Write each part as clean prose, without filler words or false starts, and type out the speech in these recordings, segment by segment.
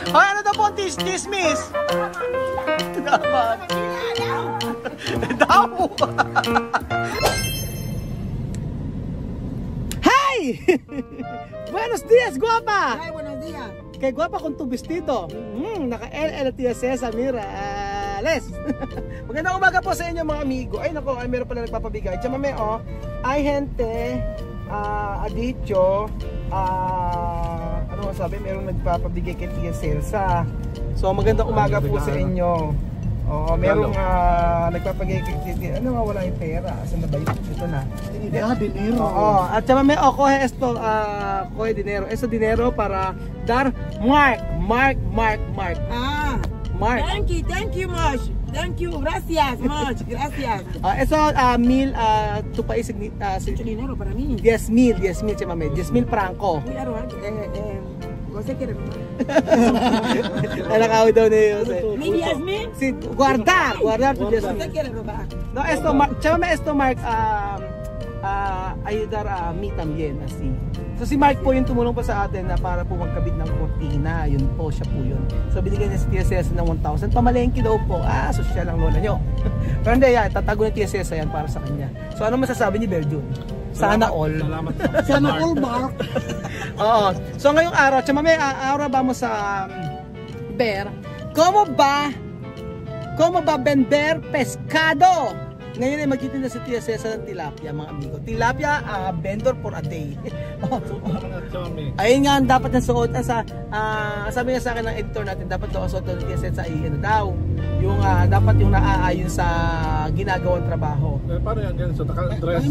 Hoy, ano daw po ang chismis? Dapat. Daw. Hi! Buenos dias, guapa! Ay, buenos días. Kay guapa kung tu vestido. Naka-LL Tia Cesa, mira. Les. Magandang umaga po sa inyo mga amigo. Ay nako, ay meron pala nagpapabigay. Chamame, oh. Ay gente, adicho, ano masabi, meron nagpapabigay kay Tia Cesa. So magandang umaga po sa inyo. Oo, merong nagpapagay kay ano, wala yung pera. Asan na ba yun? Ito na. Dinero. Oo, at chamame, coge esto, coge dinero. Eso dinero para dar Mark. Mark. Thank you much. Thank you, gracias much, gracias. Eso, 1000 tu país Mucho dinero para mí. 10,000, chamame, 10,000 franco. Claro, José quiere robar. Nakaw daw na Jose. ¿Mi 10,000? Sí, guardar tu 10,000. José quiere robar. No, esto, chamame, esto, Mark, ayudar a mí también, así. So si Mark po yung tumulong pa sa atin na para po magkabit ng kortina, yun po, siya po yun. So binigyan niya si Tia Cesa ng 1,000, pamalengke daw po, sosyal ang lola nyo. Pero hindi, tatago ni Tia Cesa yan para sa kanya. So ano masasabi ni Berjun? Sana all. Sana all, Mark. Oo. So ngayong araw, chamame, ahora vamos sa ver, ¿cómo va vender pescado? Ngayon ay magtitinda si Tia Cesa ng tilapia, mga amigo. Tilapia, vendor for a day. Ayun nga, dapat na suot. Sabi nga sa akin ng editor natin, dapat daw suot ng Tia Cesa ay ano daw. Yung, dapat yung naaayon sa ginagawang trabaho. Paano yan? Ganyan, so naka-dress?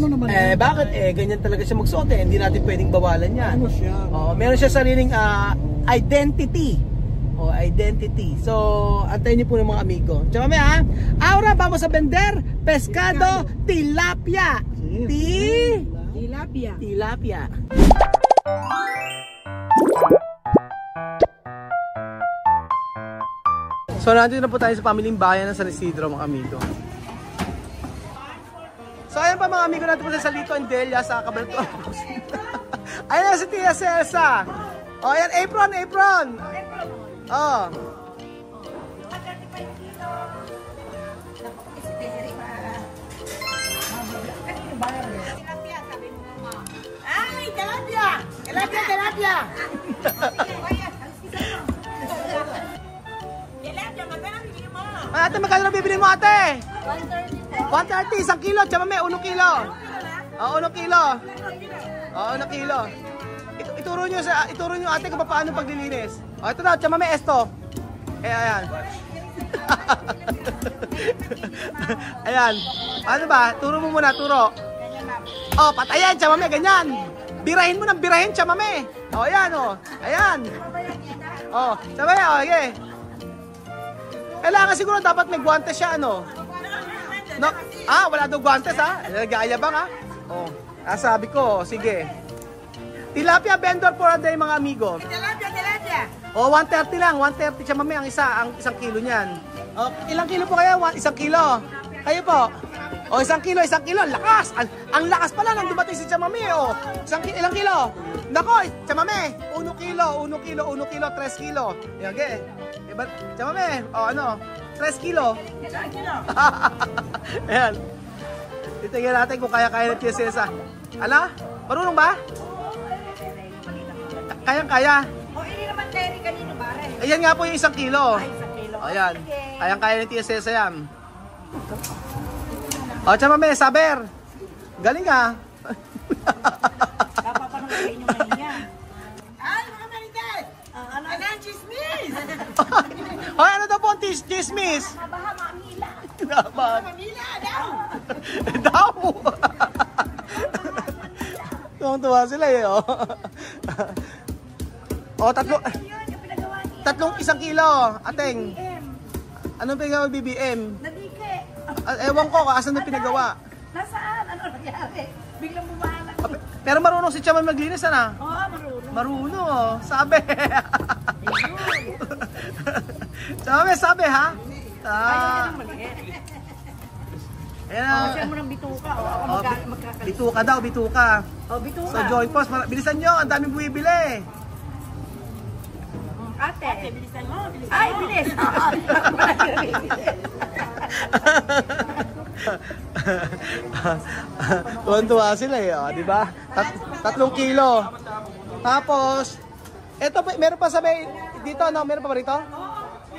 Bakit? Ganyan talaga siya magsuot eh. Hindi natin pwedeng bawalan yan. Ano siya? Meron siya sariling identity. Identity. So, antayin niyo po ng mga amigo. Chamame, ahora vamos a vender pescado tilapia. Tilapia. So, nandito na po tayo sa pamilyang bayan ng San Isidro, mga amigo. So, ayan pa mga amigo natin po sa Lito and Delia sa Cabalto. Ayan na si Tia Cesa. Ayan, apron. Oh. Ay, tilapia. Tilapia. Magkano bibili mo? Ate, magkano na bibili mo, ate? 130. 130, 1 kilo. Chamame, 1 kilo. 1 kilo. 1 kilo. Ituro nyo ate kung paano paglilinis. Ito na, chamame, esto. Ayan. Ayan. Ano ba? Turo mo muna, turo. Patayan, chamame, ganyan. Birahin mo ng birahin, chamame. Ayan, Ayan. Chamame, okay. Kailangan siguro dapat may guwantes siya, ano? No? Wala daw guwantes, Nag-aayabang, sabi ko, sige. Tilapia vendor for a day, mga amigo. Tilapia. 130 lang, 130 siya mami ang isang kilo niyan. Ilang kilo po kaya? 1 kilo. Kayo po? 1 kilo, lakas! Ang lakas pala nang dumating si Chamame, ilang kilo? Nako, Chamame, 1 kilo, 3 kilo. Yan, okay. Chamame, 3 kilo. 3 kilo. Ayan. Titingnan natin kung kaya-kaya ng Tia Cesa. Ala? Marunong ba? Kayang-kaya. Hindi naman dairy kanino ba? Ayan nga po yung 1 kilo. 1 kilo. Ayan. Kayang-kaya ng Tia Cesa yan. Chamame, saber. Galing ka. Papapanungkain nyo ngayon yan. Ay, mga marites! Anong chismis? Ano daw po ang chismis? Mabaha, mamila. Mamila, daw. Daw. Tuwang-tuwa sila tatlong 1 kilo, ateng. Anong pinagawa BBM? Nabike. Ewan ko, asan na pinagawa? Nasaan? Ano nangyari? Biglang bumahala. Pero marunong si Chaman maglinis, Marunong. Marunong, sabi. Sabi, ha? Ayan. Siya mo ng bituka. Bituka daw, bituka. Bituka. Sa Joint Post, bilisan nyo, ang daming bumibili. Ate, bilisan mo. Ay, bilis. Tuwan-tuwa sila eh, oh, di ba? 3 kilo. Tapos, eto pa, meron pa sabi dito, no? Meron pa ba rito?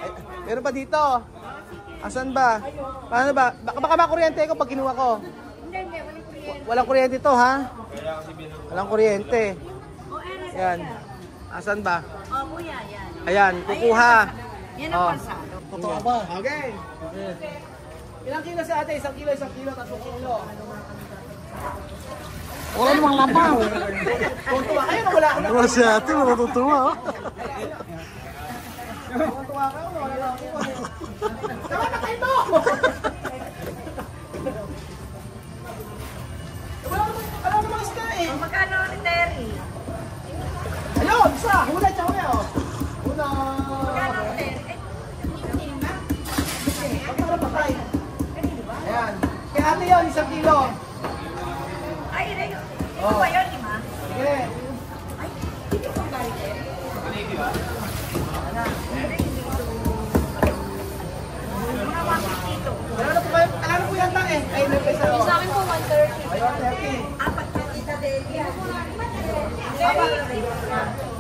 Ay, meron pa dito. Asan ba? Paano ba? Baka makuryente ko pag kinuha ko. Hindi, walang kuryente. Walang kuryente to, ha? Walang kuryente. Yan. Asan ba? Oh, kuya, yan. Ayan, kukuha. Yan ang pansado. Totoo ba? Okay. Ilang kilo si ate? 1 kilo, 1 kilo, 3 kilo. Wala namang lampaw. Tuntua kayo na wala ka na. Wala si ate, matutuwa. Tuntua ka, wala na ako. Tama na kayo mo! Wala namang iska eh. Magkano ni Terry? Ayun, isa. Hula, tsaka na oh. Hula. Magkano ni Terry? Magkano pa tayo? Ayan. Kaya ate yun, 1 kilo. Ay, ito ba yun, di ba? Sige. Ay, hindi ko galing Terry. Mga 150 ito. Alam po yan lang eh. Ay, may pesa. Sa akin po, 130. Ayun, 30. Apat na kita, Terry.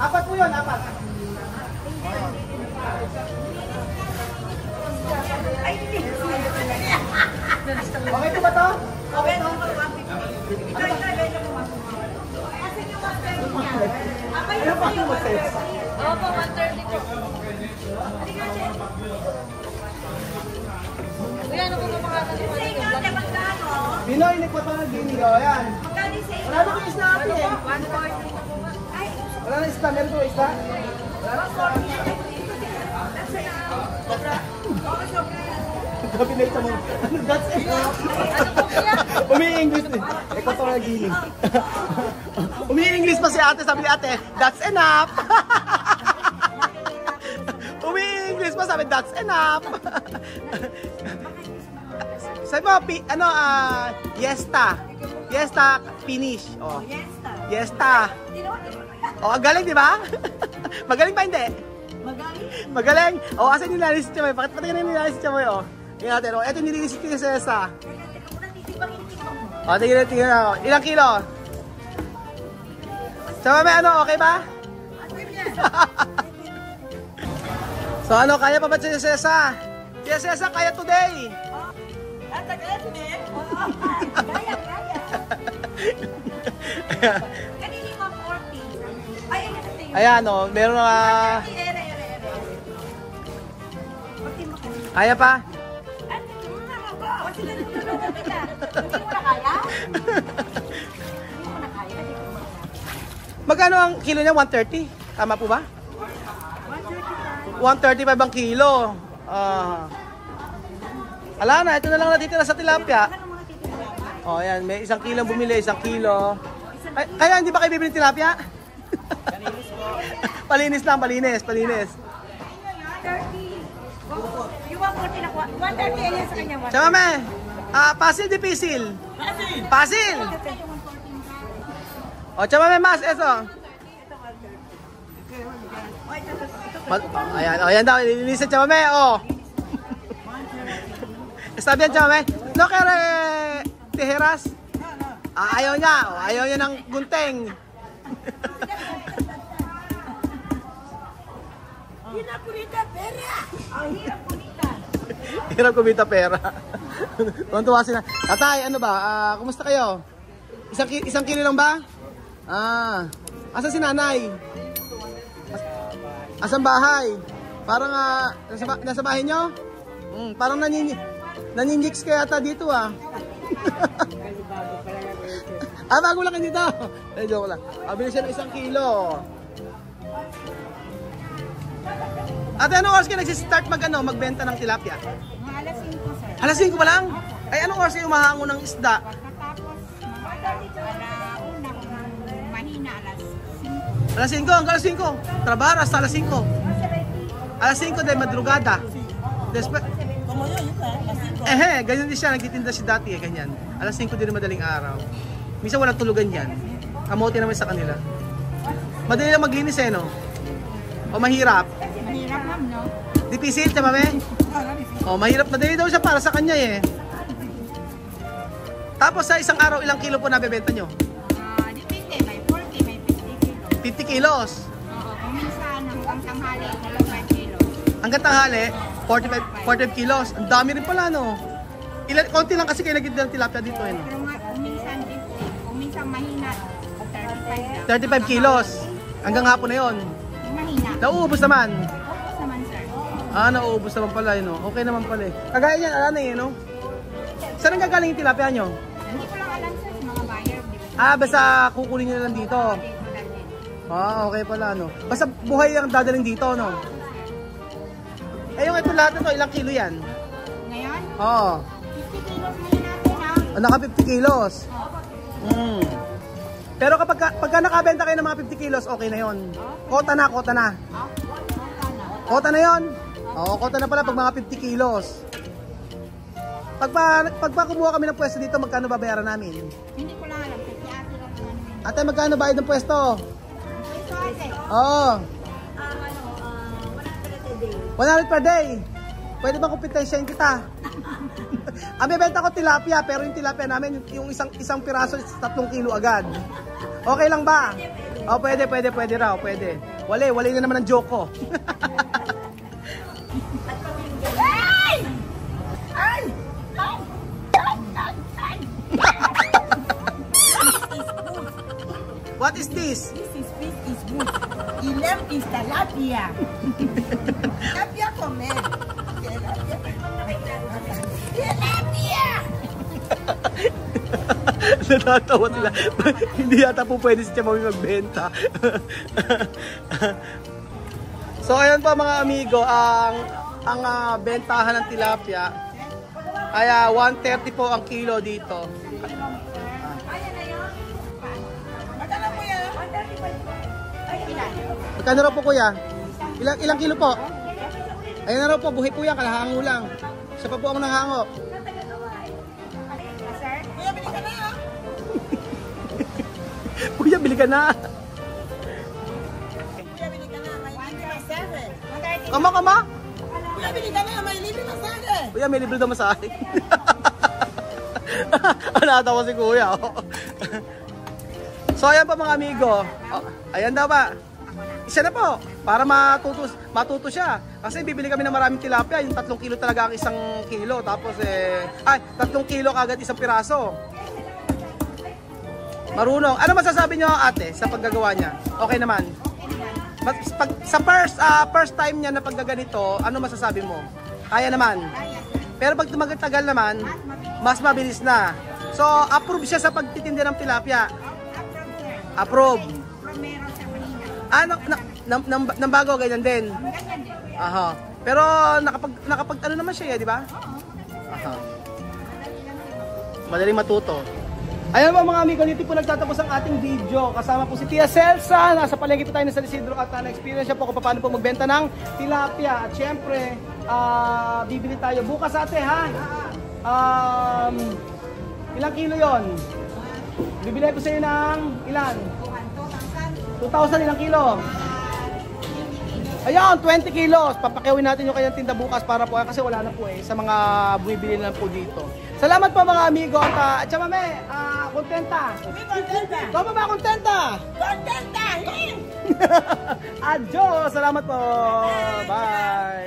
Apat po yun, apat. Ay, hindi. Okay po ba to? Okay, ito po, 150. Ito, ito po, 150. Kasi yung 130 niya. Abay, Ano pa yung mag-sales? Opo, 130 po. Halika, Jen. Kuya, ano po ba pangalan niyo? Sa inyo, ate, magkano? Binoy, nagpata na gini. O, yan. Magkano sa inyo? Wala na kong isla natin eh. 140. Ay, Wala na isla. Meron ko isla? 140. That's enough. Gabi na ito mo. That's it. Ano po kuya? Umi-English eh. Ikaw pa nga gini. Umi-English pa si ate. Sabi ni ate, that's enough. Umi-English pa. Sabi, that's enough. Sabi mo, yesta. Yesta finish. Oh. Yes, ta. Yesta. Tinood mo kuya? Oh, ang galing, di ba? Magaling pa hindi? Magaling. Magaling. Oh, asan yung nililis siya mo? Bakit pati yung nililis siya mo? Oh. Tingnan natin. Oh, ito yung nililis ni Cesa. Teka muna, titibang-tibang mo. Oh, tingnan ako. Ilang kilo? Sama may ano, okay ba? Ano yan? So ano, kaya pa ba si Cesa? Si Cesa, kaya today. At tagal din. Kaya, kaya. Kanina yung 140. Ay, ay, ito yung... Ayan, oh, meron na... Ere. Pati mo kasi. Kaya pa? Ano, tama ba? Kasi ganun kita. Hindi mo na kaya? Hindi mo na kaya. Hindi ko makaya. Magkano ang kilo niya? 130? Tama po ba? 135 ang kilo. Ala na, ito na lang natitira sa tilapia. Oh, ayan, may 1 kilo bumili, 1 kilo. Ay, kaya hindi ba kayo bibili ng tilapia? Palinis lang, palinis. 30. Yung 140 na 130 ayan sa kanya. Tsaka me, pasil di pisil? Pasil! O, tsaka me, mas, eto. Ayan, o, yan daw, nililisan tsaka me, o. Sabi yan, tsaka me, no kere tijeras? Ayaw niya, o, ayaw niya ng gunting. Hirap kunita pera! Ang hirap kunita! Hirap kumita pera. Tuwan-tuwa sila. Tatay, ano ba? Kumusta kayo? Isang kilo lang ba? Asan si nanay? Asan bahay? Parang nasa bahay nyo? Parang naninjiks kaya yata dito ah. Bago lang kayo dito. Joke lang. Bili siya ng 1 kilo. Ate, anong oras kayo nagsistart magbenta ng tilapia? Mga alas 5 sir. Alas 5 pa lang? Ay, anong oras kayo umahango ng isda? Tapos, alauna kung mahina alas 5. Alas 5, hanggang alas 5. Trabaho hasta alas 5. Alas 5 de madrugada. Ganyan din siya, nagtitinda siya dati ganyan. Alas 5 din madaling araw. Minsan walang tulugan yan. Kamote naman sa kanila. Madali lang maglinis no? O mahirap? Mahirap ma'am, no? Dipisil, chamame? Oh, mahirap na din daw siya para sa kanya eh. Tapos sa isang araw, ilang kilo po nabebenta nyo? Depende, may 40, may 50 kilo. 50 kilos. Oo, kung minsan hanggang tanghali, 5 kilo. Hanggang tanghali, 45 kilos. Ang dami rin pala, no? Konti lang kasi kayo nagiging ng tilapia dito, eh, no? Pero kung minsan 50, kung minsan mahina, 35 lang. 35 kilos. Hanggang hapon na yon. Yung mahina. Nauubos naman. Focus naman, sir. Nauubos naman pala, no? Okay naman pala, eh. Kagaya niyan, ano eh, no? Saan ang gagaling yung tilapia nyo? Hindi ko lang alam, sir, sa mga buyer. Basta kukunin nyo na lang dito. Okay pala, no? Basta buhay ang dadaling dito, no? Yung ito lahat na to, ilang kilo yan? Ngayon, Oo. 50 kilos ngayon natin, ha? Naka 50 kilos. Pero pagka nakabenta kayo ng mga 50 kilos, okay na yon. Kota na. Kota na yon. Oo, kota na pala pag mga 50 kilos. Pagpa kumuha kami ng pwesto dito, magkano babayaran namin? Hindi ko lang alam, kasi ate lang namin. Ate, magkano bayad ng pwesto? Ito, ate. Oo. 100 per day. Pwede ba kompetensyahin kita? Ang bebenta ko tilapia, pero yung tilapia namin, yung isang piraso is 3 kilo agad. Okay lang ba? Pwede raw, pwede. Wala na naman ang joke ko. What is this? This is fish is good. Ilem is tilapia. Tilapia comer. Tilapia! Natatawa sila. Hindi yata po pwede si Chamami magbenta. So ayun pa mga amigo, ang bentahan ng tilapia ay 130 po ang kilo dito. Magkano raw po kuya? Ilang kilo po? Ayun na raw po, buhay po yan, kalahango lang. Siya pa po ang nanghango. Kuya, bili ka na. Kama? Kuya, bili ka na, may libre masahe. Kuya, may libre daw masahe. Natawa si kuya. So ayan pa mga amigo. Ayan daw ba? Isa na po, para matuto siya. Kasi bibili kami ng maraming tilapia, yung 3 kilo talaga ang isang kilo. Tapos 3 kilo kagad isang piraso. Marunong. Ano masasabi nyo ate sa paggagawa niya? Okay naman? Sa first time niya na paggaganito, ano masasabi mo? Kaya naman? Pero pag tumatagal naman, mas mabilis na. So, approve siya sa pagtitinda ng tilapia. Approve. Nang bago, ganyan din. Aha. Pero nakapag ano naman siya, di ba? Aha. Madaling matuto. Ayan po mga amigo, dito po nagtatapos ang ating video. Kasama po si Tia Celsa. Nasa palengke po tayo ng San Isidro at na-experience siya po kung paano po magbenta ng tilapia. At syempre, bibili tayo bukas ate ha. Ilang kilo yon? Bibili ko sa iyo ng ilan? 2,000 ilang kilo? Ayan, 20 kilos. Papakiwin natin yung kanyang tinda bukas para po, kasi wala na po sa mga bumibili na po dito. Salamat po mga amigo. At Chamame, kontenta? Tama ba kontenta? Kontenta! Adios! Salamat po! Bye!